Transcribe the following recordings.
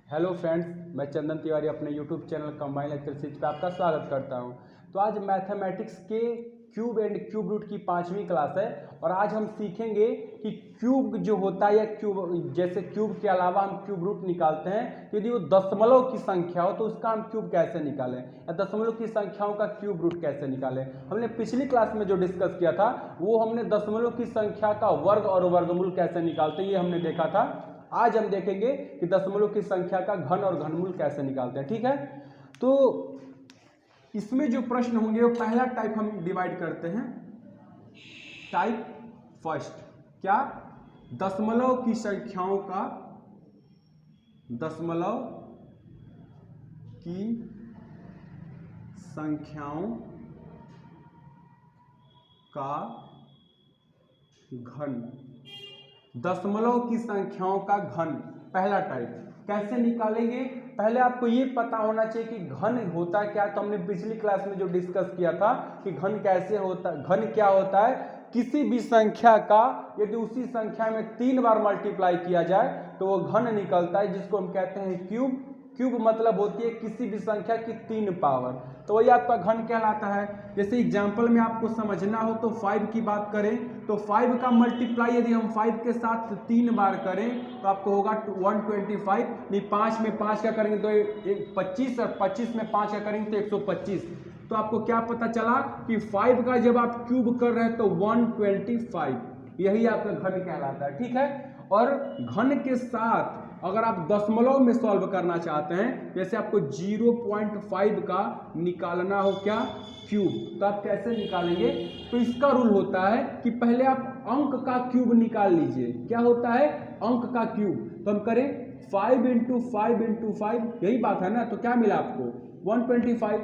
Hello friends, मैं चंदन तिवारी अपने YouTube channel combine exercise पे आपका स्वागत करता हूं। तो आज मैथमेटिक्स के क्यूब एंड क्यूब रूट की 5वीं क्लास है और आज हम सीखेंगे कि क्यूब जो होता है या क्यूब जैसे क्यूब के अलावा हम क्यूब रूट निकालते हैं, यदि वो दशमलव की संख्या हो तो उसका हम क्यूब कैसे निकालें या दशमलव की संख्याओं का क्यूब रूट कैसे निकालें। हमने पिछली क्लास में जो डिस्कस किया था वो हमने दशमलव की संख्या का वर्ग और वर्गमूल कैसे निकालते हैं ये हमने देखा था। आज हम देखेंगे कि दशमलव की संख्या का घन और घनमूल कैसे निकालते हैं। ठीक है, तो इसमें जो प्रश्न होंगे वो पहला टाइप हम डिवाइड करते हैं। टाइप फर्स्ट, क्या दशमलव की संख्याओं का दशमलव की संख्याओं का घन, दशमलव की संख्याओं का घन पहला टाइप कैसे निकालेंगे। पहले आपको ये पता होना चाहिए कि घन होता क्या। तो हमने पिछली क्लास में जो डिस्कस किया था कि घन कैसे होता, घन क्या होता है, किसी भी संख्या का यदि उसी संख्या में 3 बार मल्टीप्लाई किया जाए तो वो घन निकलता है, जिसको हम कहते हैं क्यूब। क्यूब मतलब होती है किसी भी संख्या की 3 पावर, तो वही आपका घन कहलाता है। जैसे एग्जाम्पल में आपको समझना हो तो 5 की बात करें तो 5 का मल्टीप्लाई यदि हम 5 के साथ 3 बार करें तो आपको होगा 125। नहीं, 5 में 5 का करेंगे तो 25 और 25 में 5 का करेंगे तो 125। तो आपको क्या पता चला कि 5 का जब आप क्यूब कर रहे हैं तो 125, यही आपका घन कहलाता है। ठीक है, और घन के साथ अगर आप दशमलव में सॉल्व करना चाहते हैं, जैसे आपको 0.5 का निकालना हो क्या क्यूब, तो आप कैसे निकालेंगे। तो इसका रूल होता है कि पहले आप अंक का क्यूब निकाल लीजिए। क्या होता है, अंक का क्यूब। तो हम करें 5 × 5 × 5, यही बात है ना। तो क्या मिला आपको 125।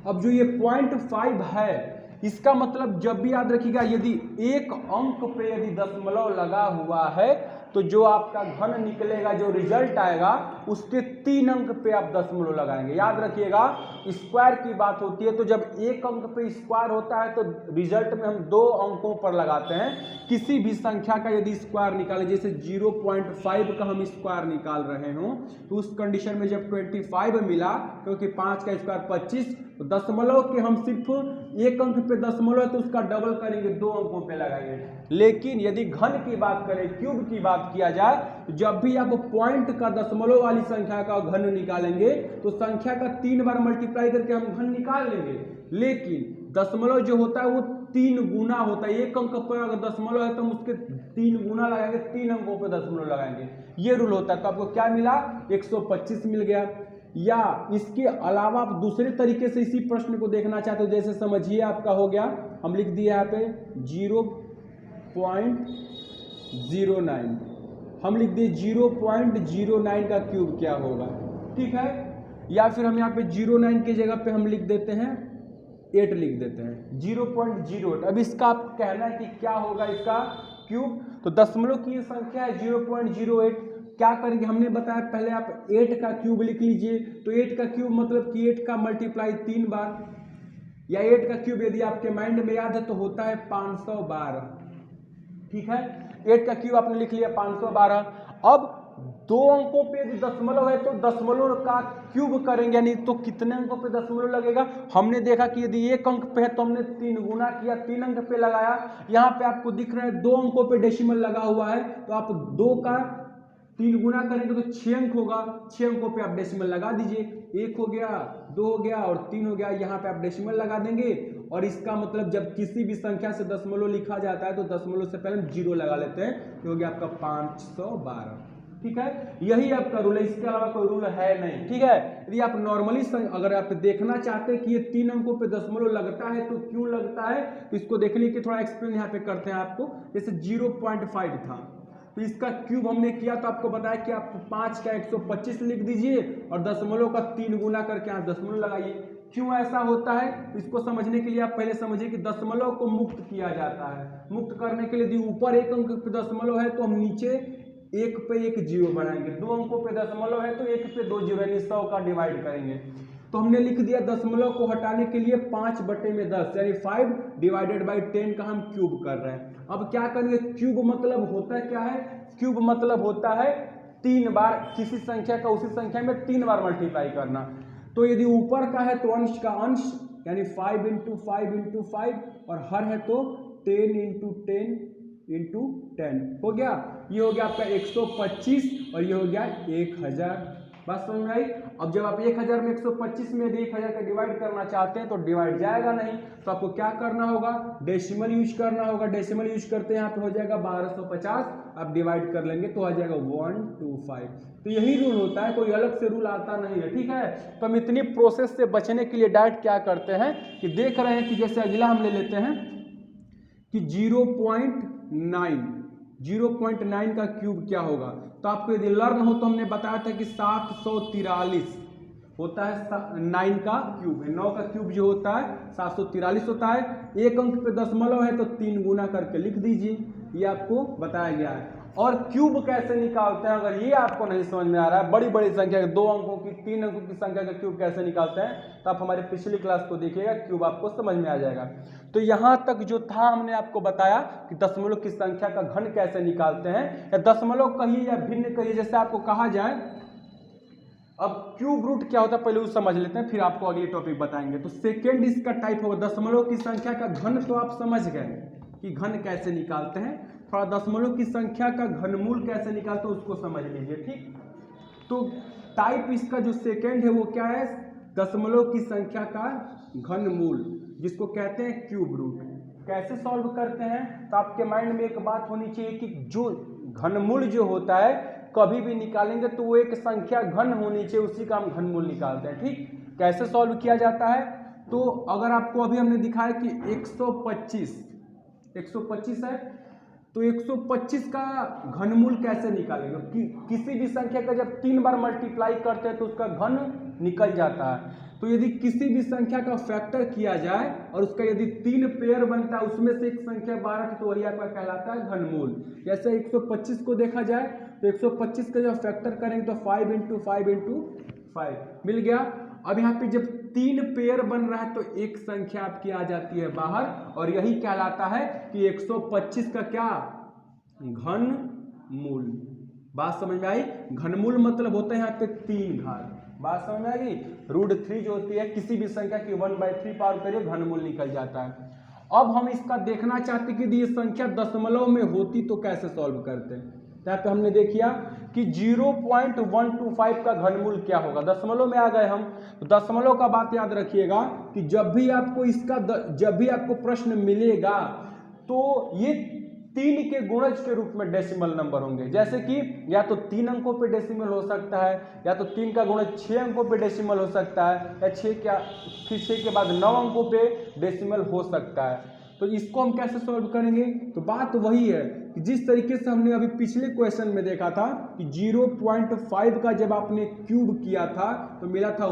अब जो ये 0.5 है इसका मतलब जब भी याद रखिएगा, यदि एक अंक पे यदि दशमलव लगा हुआ है तो जो आपका घन निकलेगा, जो रिजल्ट आएगा उसके 3 अंक पे आप दशमलव लगाएंगे। याद रखिएगा, स्क्वायर की बात होती है तो जब एक अंक पे स्क्वायर होता है तो रिजल्ट में हम 2 अंकों पर लगाते हैं। किसी भी संख्या का यदि स्क्वायर निकाले, जैसे 0.5 का हम स्क्वायर निकाल रहे हों तो उस कंडीशन में जब 25 मिला, क्योंकि 5 का स्क्वायर 25, तो दशमलव के हम सिर्फ एक अंक पे दशमलव है तो उसका डबल करेंगे, 2 अंकों पे लगाएंगे। लेकिन यदि घन की बात करें, क्यूब की बात किया जाए, तो जब भी आप पॉइंट का दशमलव वाली संख्या का घन निकालेंगे तो संख्या का 3 बार मल्टीप्लाई करके हम घन निकाल लेंगे। लेकिन दशमलव जो होता है वो 3 गुना होता है। एक अंक पर अगर दशमलव है तो हम उसके 3 गुना लगाएंगे, 3 अंकों पर दशमलव लगाएंगे, ये रूल होता है। तो आपको क्या मिला, 125 मिल गया। या इसके अलावा आप दूसरे तरीके से इसी प्रश्न को देखना चाहते हो, जैसे समझिए आपका हो गया, हम लिख दिए यहाँ पे 0.09, हम लिख दिए 0.09 का क्यूब क्या होगा। ठीक है, या फिर हम यहाँ पे 09 की जगह पे हम लिख देते हैं 8, लिख देते हैं 0.08। अब इसका आप कहना है कि क्या होगा इसका क्यूब। तो दशमलव की संख्या है 0.08, क्या करेंगे हमने बताया पहले, आप 8 का क्यूब लिख लीजिए। तो 8 का क्यूब मतलब कि 8 का मल्टीप्लाई 3 बार, या 8 का क्यूब यदि आपके माइंड में याद है तो होता है 512। ठीक है, 8 का क्यूब आपने लिख लिया 512। अब 2 अंकों पे यदि दशमलव है तो दशमलव का क्यूब करेंगे, यानी तो कितने अंकों पे दशमलव लगेगा। हमने देखा कि यदि एक अंक पे है तो हमने 3 गुना किया, 3 अंक पे लगाया। यहाँ पे आपको दिख रहा है 2 अंकों पे डेसिमल लगा हुआ है, तो आप 2 का 3 गुना करेंगे तो 6 अंक होगा, 6 अंकों पे आप डेसिमल लगा दीजिए। 1 हो गया, 2 हो गया और 3 हो गया, यहाँ पे आप डेसिमल लगा देंगे। और इसका मतलब जब किसी भी संख्या से दशमलव लिखा जाता है तो दशमलव से पहले हम 0 लगा लेते हैं, तो हो गया आपका 512। ठीक है, यही आपका रूल है, इसके अलावा कोई रूल है नहीं। ठीक है, यदि आप नॉर्मली अगर आप देखना चाहते हैं कि ये 3 अंकों पे दशमलव लगता है तो क्यों लगता है, तो इसको देखने के थोड़ा एक्सप्लेन यहाँ पे करते हैं आपको। जैसे 0.5 था तो इसका क्यूब हमने किया तो आपको बताया कि आप 5 का 125 लिख दीजिए और दशमलव का 3 गुना करके आप दशमलव लगाइए। क्यों ऐसा होता है, इसको समझने के लिए आप पहले समझिए कि दशमलव को मुक्त किया जाता है। मुक्त करने के लिए यदि ऊपर एक अंक पे दशमलव है तो हम नीचे 1 पे 1 जीरो बढ़ाएंगे, 2 अंकों पे दशमलव है तो 1 पे 2 जीरो, यानी 100 का डिवाइड करेंगे। तो हमने लिख दिया दशमलव को हटाने के लिए 5/10 यानी 5/10 का हम क्यूब कर रहे हैं। अब क्या करेंगे, क्यूब मतलब होता क्या है, क्यूब मतलब होता है 3 बार किसी संख्या का उसी संख्या में 3 बार मल्टीप्लाई करना। तो यदि ऊपर का है तो अंश का अंश यानी 5 × 5 × 5 और हर है तो 10 × 10 × 10 हो गया। ये हो गया आपका 125 और ये हो गया 1000। बात समझ में आई। अब जब आप 1000 में 125 में यदि 1000 का डिवाइड करना चाहते हैं तो डिवाइड जाएगा नहीं, तो आपको क्या करना होगा, डेसिमल यूज करना होगा। डेसिमल यूज करते हैं यहाँ पे हो जाएगा 1250, आप डिवाइड कर लेंगे तो आ जाएगा 125। तो यही रूल होता है, कोई अलग से रूल आता नहीं है, ठीक है। तो हम इतनी प्रोसेस से बचने के लिए डायरेक्ट क्या करते हैं कि देख रहे हैं कि जैसे अगला हम ले लेते हैं कि 0.9 का क्यूब क्या होगा। तो आपको यदि लर्न हो तो हमने बताया था कि 743 होता है 9 का क्यूब है, 9 का क्यूब जो होता है 743 होता है। एक अंक पे दशमलव है तो 3 गुना करके लिख दीजिए, ये आपको बताया गया है। और क्यूब कैसे निकालते हैं, अगर ये आपको नहीं समझ में आ रहा है, बड़ी बड़ी संख्या 2 अंकों की 3 अंकों की संख्या का क्यूब कैसे निकालते हैं, तो आप हमारी पिछली क्लास को देखिएगा, क्यूब आपको समझ में आ जाएगा। तो यहाँ तक जो था हमने आपको बताया कि दशमलव की संख्या का घन कैसे निकालते हैं, या दशमलव कहिए या भिन्न कहिए, जैसे आपको कहा जाए। अब क्यूब रूट क्या होता है पहले वो समझ लेते हैं, फिर आपको अगले टॉपिक बताएंगे। तो सेकेंड इसका टाइप होगा दशमलव की संख्या का घन, तो आप समझ गए कि घन कैसे निकालते हैं। थोड़ा दशमलव की संख्या का घनमूल कैसे निकालते हैं उसको समझ लीजिए, ठीक। तो टाइप इसका जो सेकेंड है वो क्या है, दशमलव की संख्या का घनमूल, जिसको कहते हैं क्यूब रूट। कैसे सॉल्व करते हैं, तो आपके माइंड में एक बात होनी चाहिए कि जो घनमूल जो होता है कभी भी निकालेंगे तो वो एक संख्या घन होनी चाहिए, उसी का हम घनमूल निकालते हैं, ठीक। कैसे सॉल्व किया जाता है, तो अगर आपको अभी हमने दिखाया कि 125 है, तो 125 का घनमूल कैसे निकालेंगे, किसी भी संख्या का जब 3 बार मल्टीप्लाई करते हैं तो उसका घन निकल जाता है। तो यदि किसी भी संख्या का फैक्टर किया जाए और उसका यदि 3 पेयर बनता है, उसमें से एक संख्या 12 तो वही आपका कहलाता है घनमूल। जैसे 125 को देखा जाए तो 125 का जब फैक्टर करेंगे तो 5 × 5 × 5 मिल गया। अब यहाँ पे जब 3 पेयर बन रहा है तो एक संख्या आपकी आ जाती है बाहर, और यही कहलाता है कि 125 का क्या, घनमूल। बात समझ में आई। घनमूल मतलब होता है यहाँ पे 3 घात। बात समझ में आ गई। √3 जो होती है किसी भी संख्या की 1/3 पावर करिए, घनमूल निकल जाता है। अब हम इसका देखना चाहते कि ये संख्या दशमलव में होती तो कैसे सॉल्व करते हैं। यहाँ पे हमने देखिया कि 0.125 का घनमूल क्या होगा। दशमलव में आ गए हम, तो दशमलव का बात याद रखिएगा कि जब भी आपको प्रश्न मिलेगा तो ये 3 के गुणज के रूप में डेसिमल नंबर होंगे। जैसे कि या तो 3 अंकों पे डेसिमल हो सकता है, या तो 3 का गुणज 6 अंकों पे डेसिमल हो सकता है, या 6 के बाद 9 अंकों पे डेसिमल हो सकता है। तो इसको हम कैसे सॉल्व करेंगे, तो बात वही है कि जिस तरीके से हमने अभी पिछले क्वेश्चन में देखा था कि 0.5 का जब आपने क्यूब किया था तो मिला था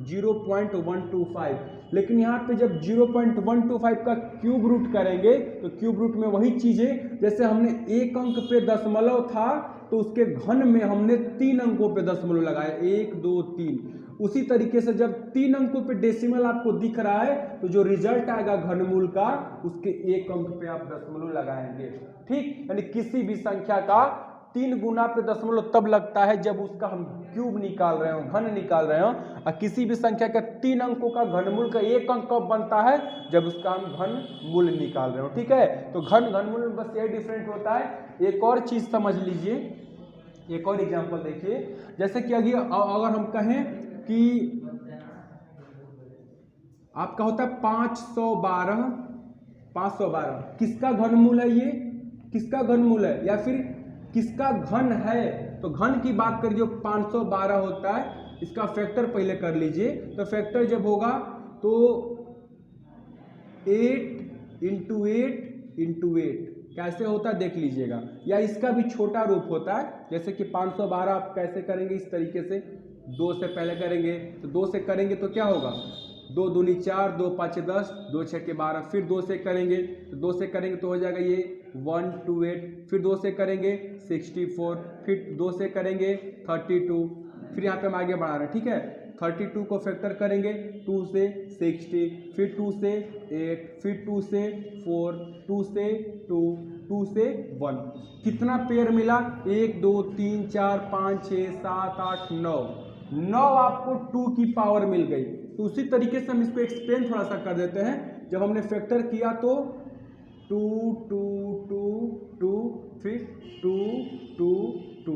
0.125, लेकिन यहाँ पे जब 0.125 का क्यूब रूट करेंगे तो क्यूब रूट में वही चीजें, जैसे हमने एक अंक पे दशमलव था तो उसके घन में हमने 3 अंकों पे दशमलव लगाए, 1 2 3। उसी तरीके से जब 3 अंकों पे डेसिमल आपको दिख रहा है तो जो रिजल्ट आएगा घनमूल का, उसके एक अंक पे आप दशमलव लगाएंगे, ठीक। यानी किसी भी संख्या का 3 गुना पे दशमलव तब लगता है जब उसका हम क्यूब निकाल रहे हो, घन निकाल रहे हो। और किसी भी संख्या का 3 अंकों का घनमूल का एक अंक कब बनता है, जब उसका हम घनमूल निकाल रहे हो, ठीक है। तो घनमूल में बस यही डिफरेंट होता है। एक और चीज समझ लीजिए, एक और एग्जांपल देखिए। जैसे कि अगर हम कहें कि आपका होता है 512 किसका घनमूल है, ये किसका घनमूल है, या फिर किसका घन है। तो घन की बात करिए जो 512 होता है, इसका फैक्टर पहले कर लीजिए। तो फैक्टर जब होगा तो 8 × 8 × 8 कैसे होता है देख लीजिएगा, या इसका भी छोटा रूप होता है। जैसे कि 512 आप कैसे करेंगे, इस तरीके से 2 से पहले करेंगे, तो 2 से करेंगे तो क्या होगा, 2 दूनी 4, 2 5 10, 2 6 12। फिर 2 से करेंगे तो 2 से करेंगे तो हो जाएगा ये 128। फिर 2 से करेंगे 64, फिर 2 से करेंगे 32। फिर यहाँ पे हम आगे बढ़ा रहे हैं, ठीक है। 32 को फैक्टर करेंगे 2 से 60, फिर 2 से 8, फिर 2 से 4, 2 से 2, 2 से 1। कितना पेयर मिला? 1 2 3 4 5 6 7 8 9 9 आपको 2 की पावर मिल गई। तो उसी तरीके से हम इसको एक्सप्लेन थोड़ा सा कर देते हैं। जब हमने फैक्टर किया तो 2 2 2 2 फिर 2 2 2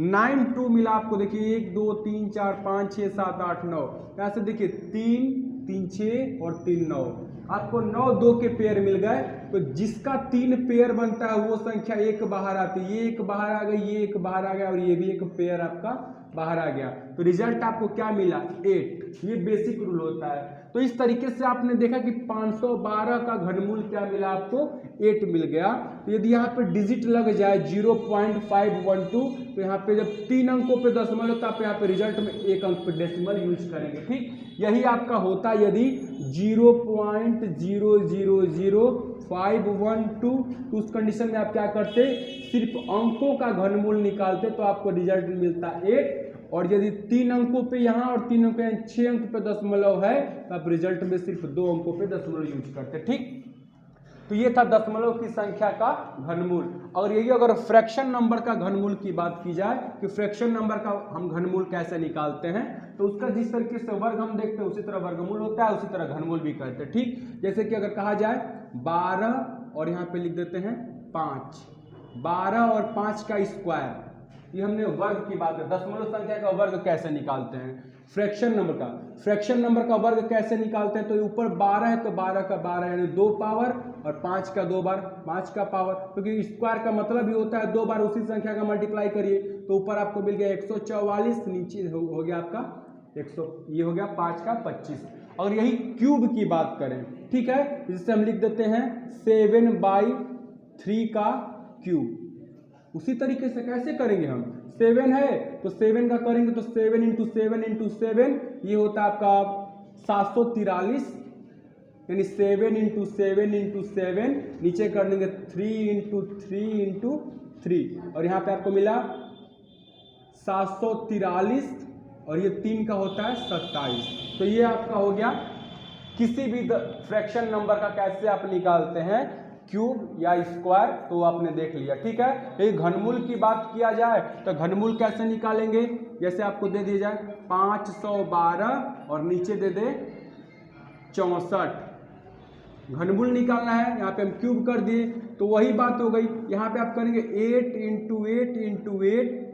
9 2 मिला आपको। देखिए 1 2 3 4 5 6 7 8 9, यहाँ से देखिए 3 3 6 और 3 9, आपको 9 2 के पेयर मिल गए। तो जिसका 3 पेयर बनता है वो संख्या एक बाहर आती है। ये एक बाहर आ गई, ये एक बाहर आ गया और ये भी एक पेयर आपका बाहर आ गया। तो रिजल्ट आपको क्या मिला? 8। ये बेसिक रूल होता है। तो इस तरीके से आपने देखा कि 512 का घनमूल क्या मिला आपको? 8 मिल गया। तो यदि यहाँ पे डिजिट लग जाए 0.512, तो यहाँ पे जब 3 अंकों पे दशमलव होता है, आप यहाँ पे रिजल्ट में 1 अंक पे डेसिमल यूज करेंगे। ठीक, यही आपका होता है यदि 0.0000512, तो उस कंडीशन में आप क्या करते? सिर्फ अंकों का घनमूल निकालते तो आपको रिजल्ट मिलता 8। और यदि 3 अंकों पे यहाँ और 3 अंकों पे 6 अंक पे दशमलव है, तो आप रिजल्ट में सिर्फ 2 अंकों पे दशमलव यूज करते। ठीक, तो ये था दशमलव की संख्या का घनमूल। और यही अगर फ्रैक्शन नंबर का घनमूल की बात की जाए कि फ्रैक्शन नंबर का हम घनमूल कैसे निकालते हैं, तो उसका जिस तरीके से वर्ग हम देखते हैं उसी तरह वर्गमूल होता है, उसी तरह घनमूल भी करते हैं। ठीक, जैसे कि अगर कहा जाए 12 और यहाँ पे लिख देते हैं 5, 12 और 5 का स्क्वायर, ये हमने वर्ग की बात है। दशमलव संख्या का वर्ग कैसे निकालते हैं? फ्रैक्शन नंबर का वर्ग कैसे निकालते हैं? तो ऊपर 12 है तो 12 का 12 यानी 2 पावर, और 5 का 2 बार 5 का पावर, क्योंकि स्क्वायर का मतलब ही होता है 2 बार उसी संख्या का मल्टीप्लाई करिए। तो ऊपर आपको मिल गया 144, नीचे हो गया आपका 100, ये हो गया 5 का 25। और यही क्यूब की बात करें, ठीक है, जिससे हम लिख देते हैं 7/3 का क्यूब। उसी तरीके से कैसे करेंगे हम? 7 है तो 7 का करेंगे तो 7 × 7 × 7, ये होता है आपका 743, यानी 7 × 7 × 7, नीचे कर देंगे 3 × 3 × 3, और यहाँ पे आपको मिला 743, और ये 3 का होता है 27। तो ये आपका हो गया किसी भी फ्रैक्शन नंबर का कैसे आप निकालते हैं, क्यूब या स्क्वायर, तो आपने देख लिया। ठीक है, ये घनमूल की बात किया जाए तो घनमूल कैसे निकालेंगे? जैसे आपको दे दिया जाए 512 और नीचे दे दे 64, घनमूल निकालना है। यहाँ पे हम क्यूब कर दिए तो वही बात हो गई। यहाँ पे आप करेंगे 8 × 8 × 8,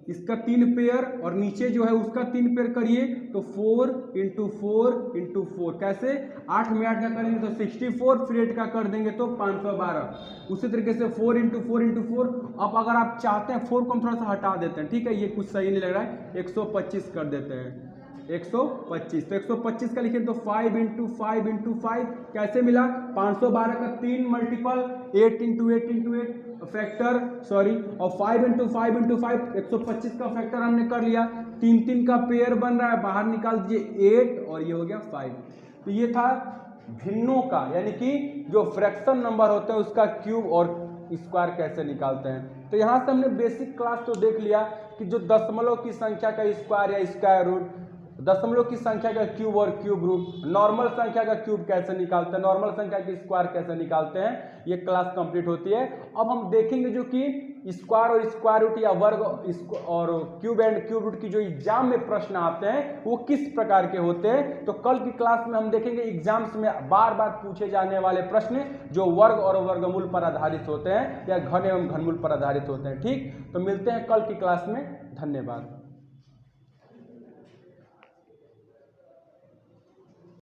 इसका 3 पेयर, और नीचे जो है उसका 3 पेयर करिए तो 4 × 4 × 4, कैसे? 8 में 8 का करेंगे तो 64, फिर 8 का कर देंगे तो 512। उसी तरीके से 4 × 4 × 4। अब अगर आप चाहते हैं 4 को हम थोड़ा सा हटा देते हैं, ठीक है, ये कुछ सही नहीं लग रहा है, 125 कर देते हैं, 125। तो 125 का लिखें तो 5 × 5 × 5, कैसे मिला? 512 का 3 मल्टीपल, 8 × 8 × 8 फैक्टर, सॉरी, और 5 × 5 × 5, 125 का फैक्टर हमने कर लिया। 3 3 का पेयर बन रहा है, बाहर निकाल दीजिए 8, और ये हो गया 5। तो ये था भिन्नों का, यानी कि जो फ्रैक्शन नंबर होते हैं उसका क्यूब और स्क्वायर कैसे निकालते हैं। तो यहाँ से हमने बेसिक क्लास तो देख लिया कि जो दशमलव की संख्या का स्क्वायर या स्क्वायर रूट, दशमलव की संख्या का क्यूब और क्यूब रूट, नॉर्मल संख्या का क्यूब कैसे निकालते हैं, नॉर्मल संख्या की स्क्वायर कैसे निकालते हैं, ये क्लास कंप्लीट होती है। अब हम देखेंगे जो कि स्क्वायर और स्क्वायर रूट या वर्ग और क्यूब एंड क्यूब रूट की जो एग्जाम में प्रश्न आते हैं वो किस प्रकार के होते हैं। तो कल की क्लास में हम देखेंगे एग्जाम्स में बार बार पूछे जाने वाले प्रश्न जो वर्ग और वर्गमूल पर आधारित होते हैं या घन एवं घनमूल पर आधारित होते हैं। ठीक, तो मिलते हैं कल की क्लास में। धन्यवाद।